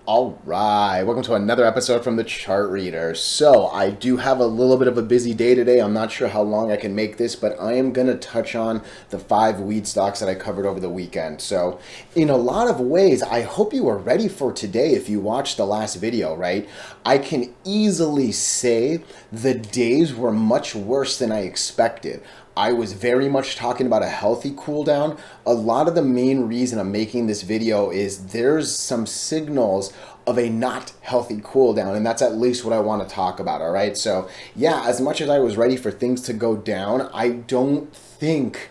All right, welcome to another episode from the Chart Reader. So, I do have a little bit of a busy day today. I'm not sure how long I can make this, but I am going to touch on the 5 weed stocks that I covered over the weekend. So, in a lot of ways, I hope you are ready for today if you watched the last video, right? I can easily say the days were much worse than I expected. I was very much talking about a healthy cool down. A lot of the main reason I'm making this video is there's some signals of a not healthy cool down, and that's at least what I want to talk about, all right? So, yeah, as much as I was ready for things to go down, I don't think,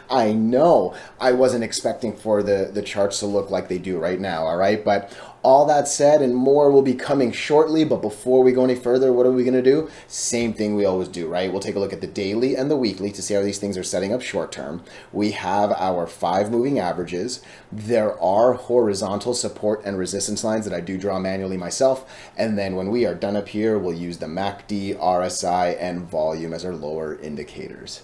I know I wasn't expecting for the charts to look like they do right now, all right? But all that said and more will be coming shortly, but before we go any further, what are we going to do? Same thing we always do, right? We'll take a look at the daily and the weekly to see how these things are setting up short term. We have our 5 moving averages. There are horizontal support and resistance lines that I do draw manually myself, and then when we are done up here, we'll use the MACD, RSI, and volume as our lower indicators.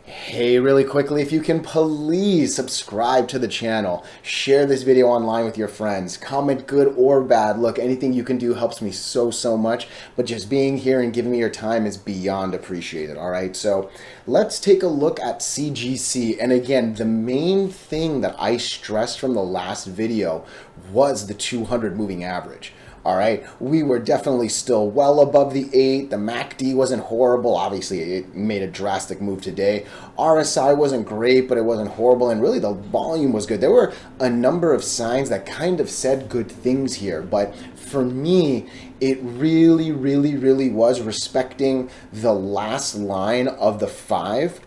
Hey, really quickly, if you can please subscribe to the channel, share this video online with your friends, comment good or bad. Look, anything you can do helps me so much, but just being here and giving me your time is beyond appreciated, all right? So let's take a look at CGC. And again, the main thing that I stressed from the last video was the 200 moving average. All right, we were definitely still well above the 8. The MACD wasn't horrible. Obviously, it made a drastic move today. RSI wasn't great, but it wasn't horrible. And really, the volume was good. There were a number of signs that kind of said good things here. But for me, it really was respecting the last line of the 5.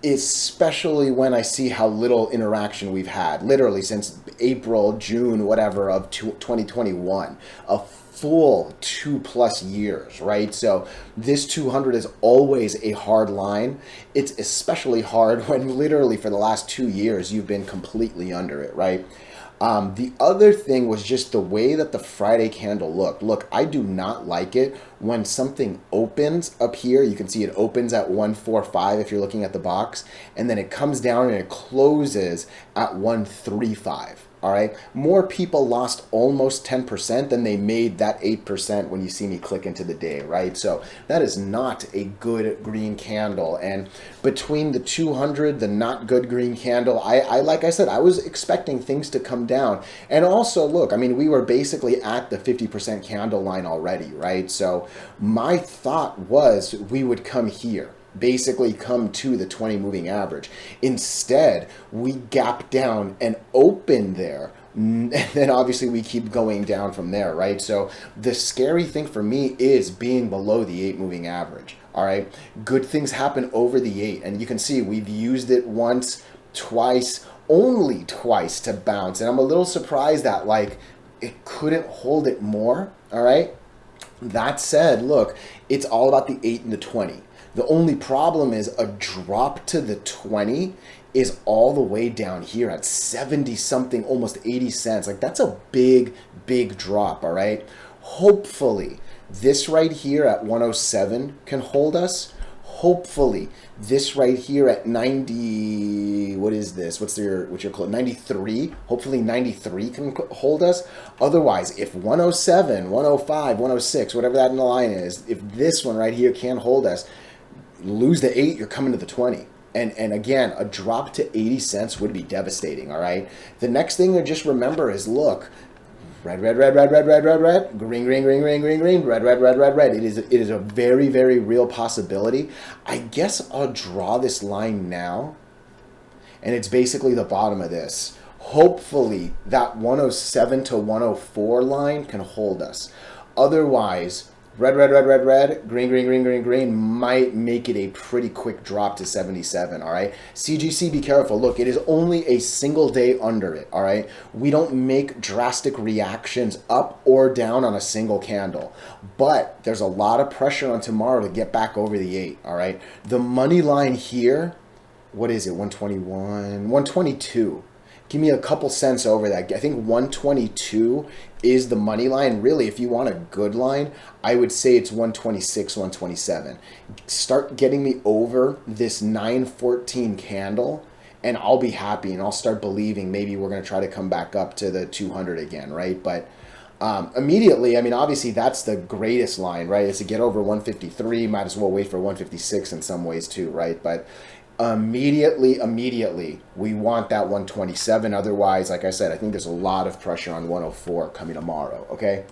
Especially when I see how little interaction we've had, literally since April, June, whatever, of 2021, a full 2+ years, right? So this 200 is always a hard line. It's especially hard when literally for the last 2 years, you've been completely under it, right? The other thing was just the way that the Friday candle looked. Look, I do not like it when something opens up here. You can see it opens at 145 if you're looking at the box, and then it comes down and it closes at 135. All right, more people lost almost 10% than they made that 8% when you see me click into the day, right? So that is not a good green candle. And between the 200, the not good green candle, I like I said, I was expecting things to come down. And also, look, I mean, we were basically at the 50% candle line already, right? So my thought was we would come here, basically come to the 20 moving average. Instead, we gap down and open there. And then obviously we keep going down from there, right? So the scary thing for me is being below the 8 moving average. All right. Good things happen over the 8. And you can see we've used it once, twice, only twice to bounce. And I'm a little surprised that like it couldn't hold it more. All right. That said, look, it's all about the 8 and the 20. The only problem is a drop to the 20 is all the way down here at 70 something, almost 80 cents. Like that's a big drop, all right? Hopefully this right here at 107 can hold us. Hopefully this right here at 90, what is this? What's your close? 93. Hopefully 93 can hold us. Otherwise, if 107, 105, 106, whatever that in the line is, if this one right here can't hold us, lose the 8, you're coming to the 20. And again, a drop to 80 cents would be devastating, all right? The next thing to just remember is, look, red, green, red. It is a very real possibility. I guess I'll draw this line now, and it's basically the bottom of this. Hopefully, that 107 to 104 line can hold us. Otherwise, red, green might make it a pretty quick drop to 77, all right? CGC, be careful. Look, it is only a single day under it, all right? We don't make drastic reactions up or down on a single candle, but there's a lot of pressure on tomorrow to get back over the 8, all right? The money line here, what is it, 121, 122. Give me a couple cents over that. I think 122 is the money line. Really, if you want a good line, I would say it's 126, 127. Start getting me over this 914 candle, and I'll be happy, and I'll start believing maybe we're going to try to come back up to the 200 again, right? But Immediately, I mean, obviously that's the greatest line, right? Is to get over 153, might as well wait for 156 in some ways too, right? But immediately, we want that 127. Otherwise, like I said, I think there's a lot of pressure on 104 coming tomorrow, okay?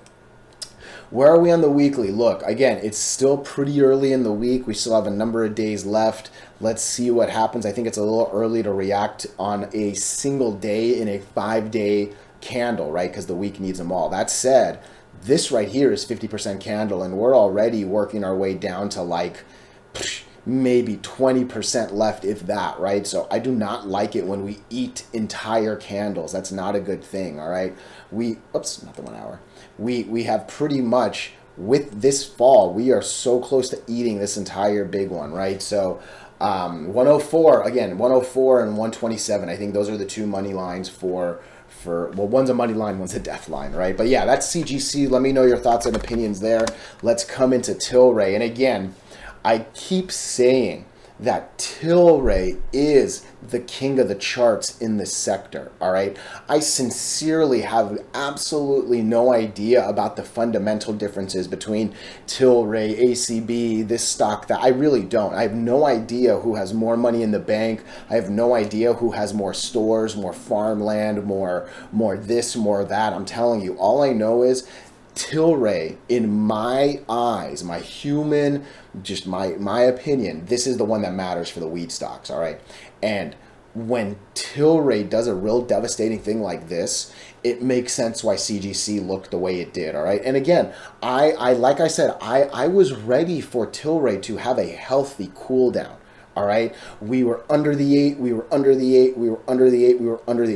Where are we on the weekly? Look, again, it's still pretty early in the week. We still have a number of days left. Let's see what happens. I think it's a little early to react on a single day in a 5-day candle, right? Because the week needs them all. That said, this right here is 50% candle, and we're already working our way down to like maybe 20% left, if that, right? So I do not like it when we eat entire candles. That's not a good thing, all right? Oops, not the 1 hour. We have pretty much, with this fall, we are so close to eating this entire big one, right? So 104, again, 104 and 127, I think those are the two money lines for well, one's a money line, one's a death line, right? But yeah, that's CGC. Let me know your thoughts and opinions there. Let's come into Tilray. And again, I keep saying that Tilray is the king of the charts in this sector, all right? I sincerely have absolutely no idea about the fundamental differences between Tilray, ACB, this stock, that. I really don't. I have no idea who has more money in the bank. I have no idea who has more stores, more farmland, more this, more that. I'm telling you, all I know is Tilray, in my eyes, my human, just my opinion, this is the one that matters for the weed stocks, all right? And when Tilray does a real devastating thing like this, it makes sense why CGC looked the way it did, all right? And again, I like I said, I was ready for Tilray to have a healthy cool down. All right, we were under the 8, we were under the 8, we were under the 8, we were under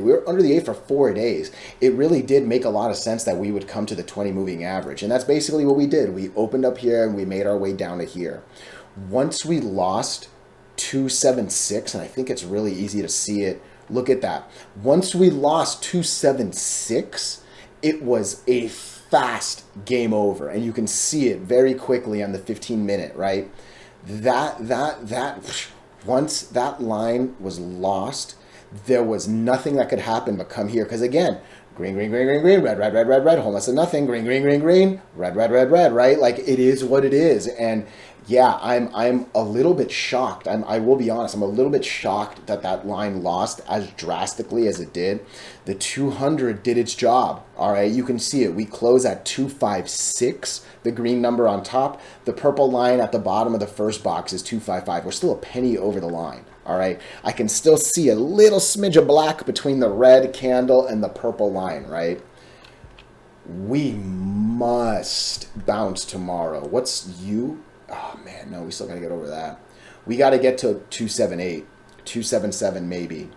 the 8 for 4 days. It really did make a lot of sense that we would come to the 20 moving average. And that's basically what we did. We opened up here and we made our way down to here. Once we lost 276, and I think it's really easy to see it. Look at that. Once we lost 276, it was a fast game over. And you can see it very quickly on the 15-minute, right? Once that line was lost, there was nothing that could happen but come here. Because again, green, green, green, green, green, red, red, red, red, red, almost nothing, green, green, green, green, red, red, red, red, right? Like, it is what it is. And yeah, I'm a little bit shocked. I will be honest, I'm a little bit shocked that that line lost as drastically as it did. The 200 did its job, all right? You can see it. We close at 256, the green number on top. The purple line at the bottom of the first box is 255. We're still a penny over the line, all right? I can still see a little smidge of black between the red candle and the purple line, right? We must bounce tomorrow. What's you? Oh, man, no, we still got to get over that. We got to get to 278, 277 maybe,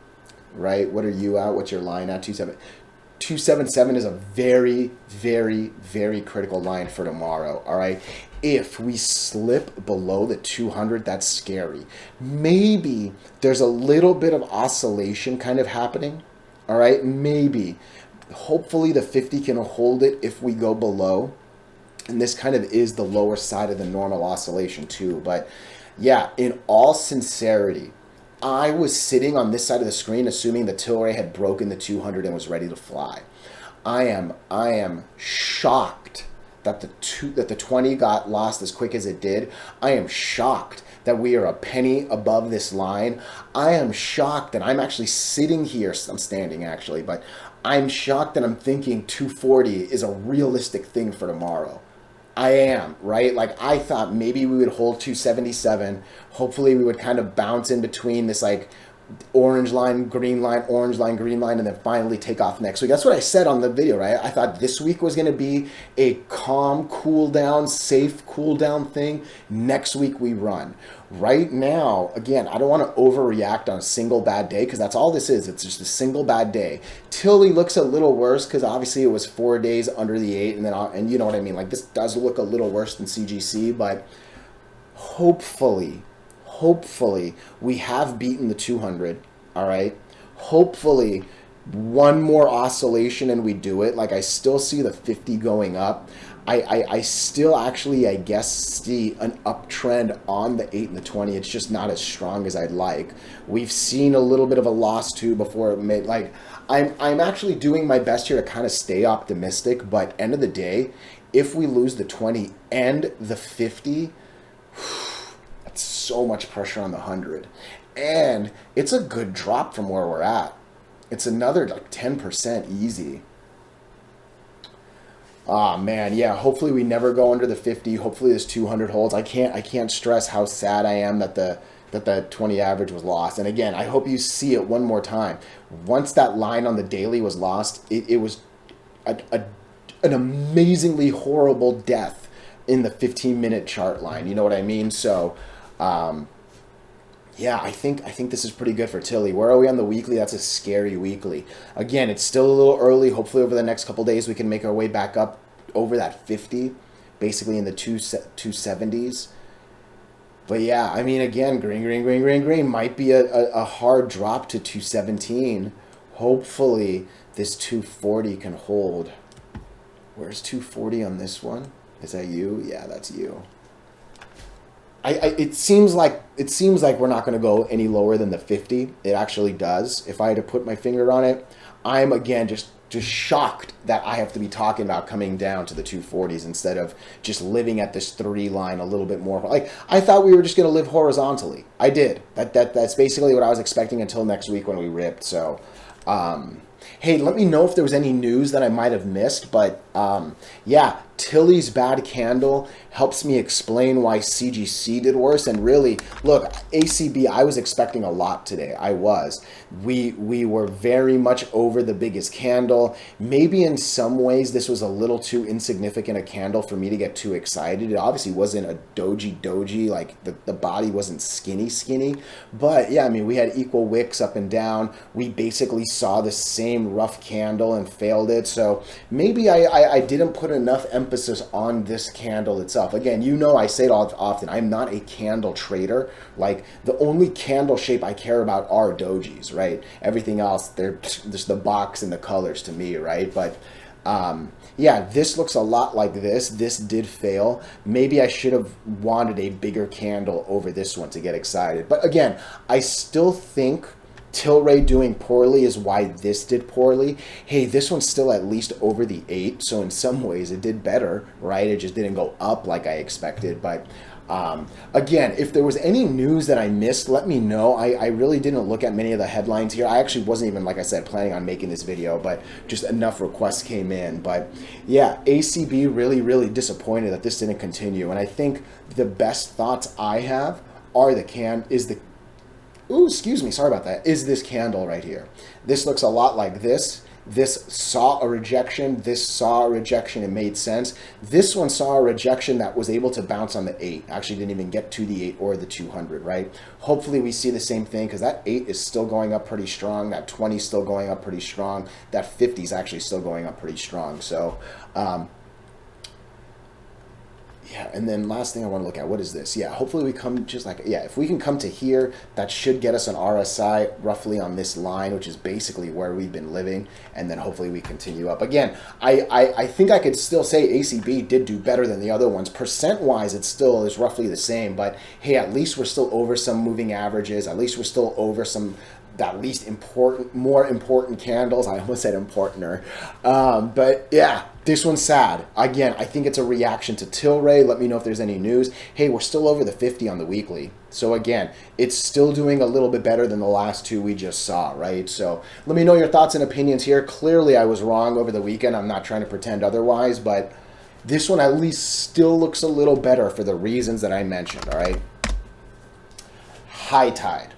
right? What are you at? What's your line at? 277 is a very, very, very critical line for tomorrow, all right? If we slip below the 200, that's scary. Maybe there's a little bit of oscillation kind of happening, all right? Maybe. Hopefully the 50 can hold it if we go below. And this kind of is the lower side of the normal oscillation too. But yeah, in all sincerity, I was sitting on this side of the screen assuming that Tilray had broken the 200 and was ready to fly. I am shocked that the 20 got lost as quick as it did. I am shocked that we are a penny above this line. I am shocked that I'm actually sitting here. I'm standing actually, but I'm shocked that I'm thinking 240 is a realistic thing for tomorrow. I am, right? Like, I thought maybe we would hold 277. Hopefully we would kind of bounce in between this like orange line, green line, orange line, green line, and then finally take off next week. That's what I said on the video, right? I thought this week was going to be a calm, cool down, safe cool down thing. Next week we run. Right now, again, I don't want to overreact on a single bad day because that's all this is. It's just a single bad day. Tilly looks a little worse because obviously it was 4 days under the 8, and you know what I mean. Like, this does look a little worse than CGC, but hopefully we have beaten the 200, all right? Hopefully one more oscillation and we do it. Like, I still see the 50 going up. I still actually, I guess, see an uptrend on the 8 and the 20. It's just not as strong as I'd like. We've seen a little bit of a loss too before it made, like, I'm actually doing my best here to kind of stay optimistic, but end of the day, if we lose the 20 and the 50, that's so much pressure on the 100. And it's a good drop from where we're at. It's another like 10% easy. Ah, man, yeah, hopefully we never go under the 50. Hopefully this 200 holds. I can't stress how sad I am that the 20 average was lost. And again, I hope you see it one more time. Once that line on the daily was lost, it was an amazingly horrible death in the 15-minute chart line. You know what I mean? So, yeah, I think this is pretty good for Tilly. Where are we on the weekly? That's a scary weekly. Again, it's still a little early. Hopefully over the next couple days we can make our way back up over that 50, basically in the 270s. But yeah, I mean, again, green might be a hard drop to 217. Hopefully this 240 can hold. Where's 240 on this one? Is that you? Yeah, that's you. It seems like we're not going to go any lower than the 50. It actually does. If I had to put my finger on it, I'm again just shocked that I have to be talking about coming down to the 240s instead of just living at this 3 line a little bit more. Like, I thought we were just going to live horizontally. I did. That's basically what I was expecting until next week when we ripped. So, hey, let me know if there was any news that I might have missed. But yeah, Tilly's bad candle helps me explain why CGC did worse. And really, look, ACB, I was expecting a lot today. I was. We were very much over the biggest candle. Maybe in some ways this was a little too insignificant a candle for me to get too excited. It obviously wasn't a doji, like the body wasn't skinny. But yeah, I mean, we had equal wicks up and down. We basically saw the same rough candle and failed it. So maybe I didn't put enough emphasis on this candle itself. Again, you know, I say it all often, I'm not a candle trader. Like, the only candle shape I care about are dojis, right? Everything else, they're just the box and the colors to me, right? But yeah, this looks a lot like this. This did fail. Maybe I should have wanted a bigger candle over this one to get excited. But again, I still think Tilray doing poorly is why this did poorly. Hey, this one's still at least over the 8, so in some ways it did better, right? It just didn't go up like I expected. But again, if there was any news that I missed, let me know. I really didn't look at many of the headlines here. I actually wasn't even, like I said, planning on making this video, but just enough requests came in. But yeah, ACB really disappointed that this didn't continue. And I think the best thoughts I have are ooh, excuse me, sorry about that, is this candle right here. This looks a lot like this. This saw a rejection. This saw a rejection. It made sense. This one saw a rejection that was able to bounce on the 8. Actually didn't even get to the 8 or the 200, right? Hopefully we see the same thing because that 8 is still going up pretty strong. That 20 is still going up pretty strong. That 50 is actually still going up pretty strong. So, yeah, and then last thing I want to look at, what is this? Yeah, hopefully we come just like, yeah, if we can come to here, that should get us an RSI roughly on this line, which is basically where we've been living, and then hopefully we continue up. Again, I think I could still say ACB did do better than the other ones. Percent-wise, it still is roughly the same, but hey, at least we're still over some moving averages. At least we're still over some at least more important candles. I almost said importanter. But yeah, this one's sad. Again, I think it's a reaction to Tilray. Let me know if there's any news. Hey, we're still over the 50 on the weekly. So again, it's still doing a little bit better than the last 2 we just saw, right? So let me know your thoughts and opinions here. Clearly, I was wrong over the weekend. I'm not trying to pretend otherwise, but this one at least still looks a little better for the reasons that I mentioned, all right? High tide.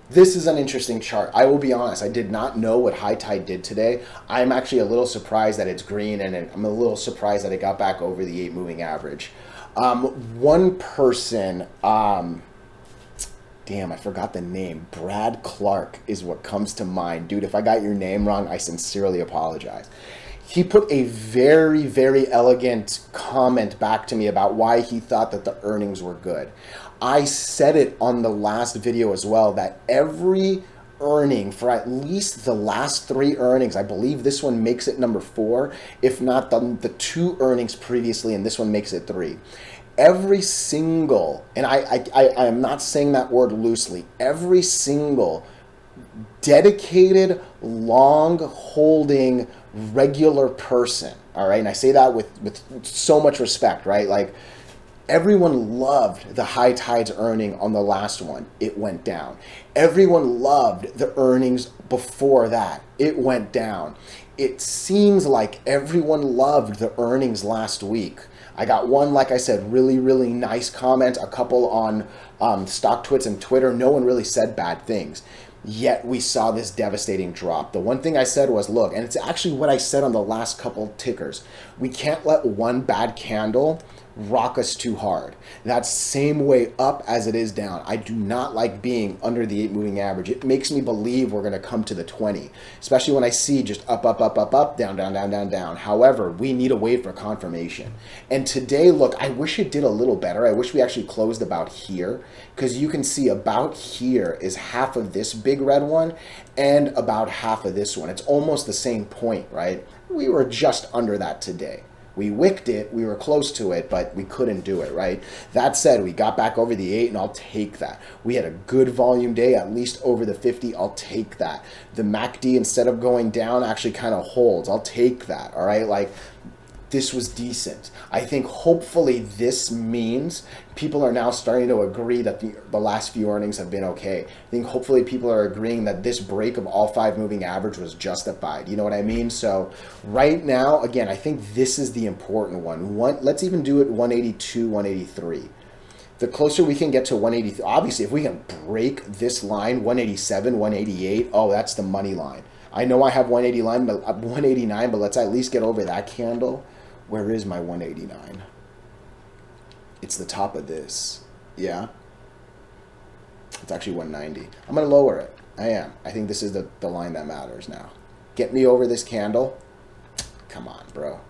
This is an interesting chart. I will be honest, I did not know what high tide did today. I'm actually a little surprised that it's green, and I'm a little surprised that it got back over the 8 moving average. One person, damn, I forgot the name. Brad Clark is what comes to mind. Dude, if I got your name wrong, I sincerely apologize. He put a very elegant comment back to me about why he thought that the earnings were good. I said it on the last video as well, that every earning for at least the last 3 earnings. I believe this one makes it number 4, if not the 2 earnings previously, and this one makes it 3. Every single, and I am not saying that word loosely, every single dedicated, long holding, regular person, all right? And I say that with so much respect, right? Like, everyone loved the high tides earning on the last one. It went down. Everyone loved the earnings before that. It went down. It seems like everyone loved the earnings last week. I got one, like I said, really, really nice comment, a couple on StockTwits and Twitter. No one really said bad things. Yet we saw this devastating drop. The one thing I said was, look, and it's actually what I said on the last couple tickers, we can't let one bad candle rock us too hard. That's same way up as it is down. I do not like being under the 8 moving average. It makes me believe we're going to come to the 20, especially when I see just up, up, up, up, up, down, down, down, down, down. However, we need to wait for confirmation. And today, look, I wish it did a little better. I wish we actually closed about here, because you can see about here is half of this big red one and about half of this one. It's almost the same point, right? We were just under that today. We wicked it, we were close to it, but we couldn't do it, right? That said, we got back over the 8, and I'll take that. We had a good volume day, at least over the 50, I'll take that. The MACD, instead of going down, actually kind of holds. I'll take that, all right? Like, this was decent. I think hopefully this means people are now starting to agree that the last few earnings have been okay. I think hopefully people are agreeing that this break of all 5 moving average was justified. You know what I mean? So right now, again, I think this is the important one. Let's even do it 182, 183. The closer we can get to 183, obviously if we can break this line, 187, 188, oh, that's the money line. I know I have 189, but let's at least get over that candle. Where is my 189? It's the top of this. Yeah? It's actually 190. I'm going to lower it. I am. I think this is the line that matters now. Get me over this candle. Come on, bro.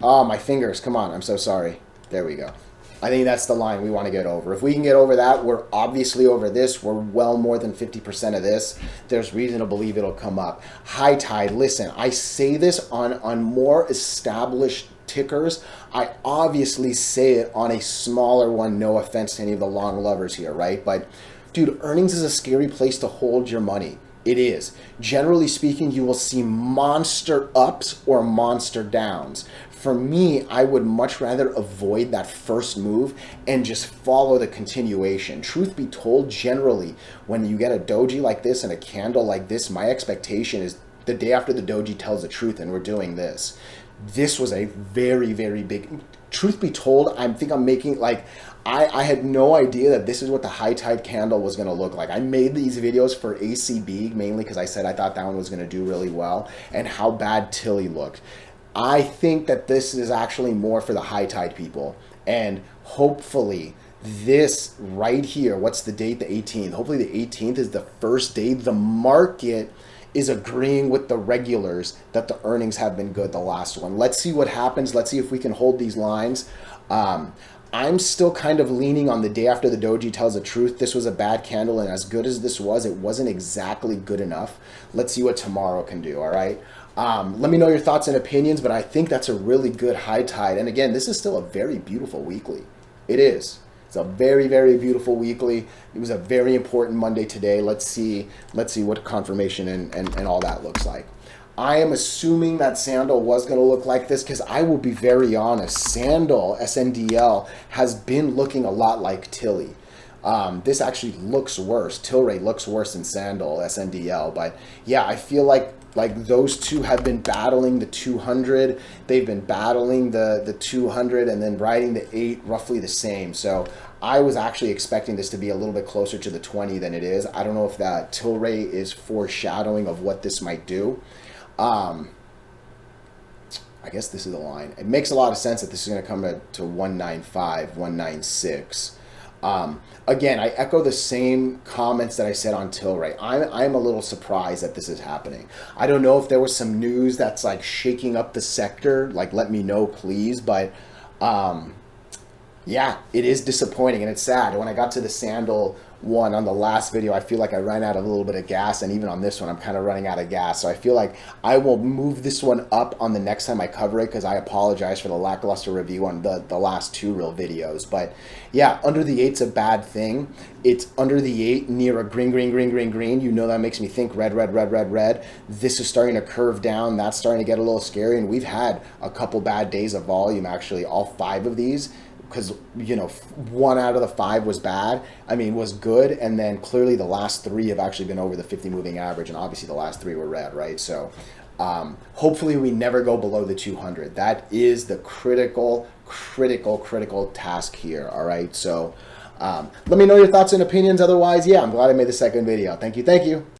Oh, my fingers. Come on. I'm so sorry. There we go. I think that's the line we want to get over. If we can get over that, we're obviously over this. We're well more than 50% of this. There's reason to believe it'll come up. High tide, listen, I say this on more established tickers. I obviously say it on a smaller one. No offense to any of the long lovers here, right? But, dude, earnings is a scary place to hold your money. It is. Generally speaking, you will see monster ups or monster downs. For me, I would much rather avoid that first move and just follow the continuation. Truth be told, generally, when you get a doji like this and a candle like this, my expectation is the day after the doji tells the truth and we're doing this. This was a very, very big... Truth be told, I think I'm making, like... I had no idea that this is what the high tide candle was going to look like. I made these videos for ACB mainly because I said I thought that one was going to do really well and how bad Tilly looked. I think that this is actually more for the high tide people, and hopefully this right here, what's the date? The 18th. Hopefully the 18th is the first day the market is agreeing with the regulars that the earnings have been good, the last one. Let's see what happens. Let's see if we can hold these lines. I'm still kind of leaning on the day after the doji tells the truth. This was a bad candle, and as good as this was, it wasn't exactly good enough. Let's see what tomorrow can do, all right? Let me know your thoughts and opinions, but I think that's a really good high tide. And again, this is still a very beautiful weekly. It is. It's a very, very beautiful weekly. It was a very important Monday today. Let's see what confirmation and all that looks like. I am assuming that Sandal was going to look like this because I will be very honest. Sandal, SNDL, has been looking a lot like Tilly. This actually looks worse. Tilray looks worse than Sandal, SNDL. But yeah, I feel like those two have been battling the 200. They've been battling the 200 and then riding the 8 roughly the same. So I was actually expecting this to be a little bit closer to the 20 than it is. I don't know if that Tilray is foreshadowing of what this might do. I guess this is the line. It makes a lot of sense that this is going to come to 195, 196. Again, I echo the same comments that I said on Tilray. I'm a little surprised that this is happening. I don't know if there was some news that's like shaking up the sector. Like, let me know, please. But Yeah, it is disappointing and it's sad. When I got to the sandal one on the last video, I feel like I ran out of a little bit of gas, and even on this one, I'm kind of running out of gas. So I feel like I will move this one up on the next time I cover it, because I apologize for the lackluster review on the last two real videos. But yeah, under the eight's a bad thing. It's under the eight near a green, green, green, green, green. You know that makes me think red, red, red, red, red. This is starting to curve down. That's starting to get a little scary, and we've had a couple bad days of volume, actually, all five of these. Because, you know, one out of the five was bad. I mean, was good. And then clearly the last three have actually been over the 50 moving average. And obviously the last three were red, right? So hopefully we never go below the 200. That is the critical task here. All right. So let me know your thoughts and opinions. Otherwise, yeah, I'm glad I made the second video. Thank you.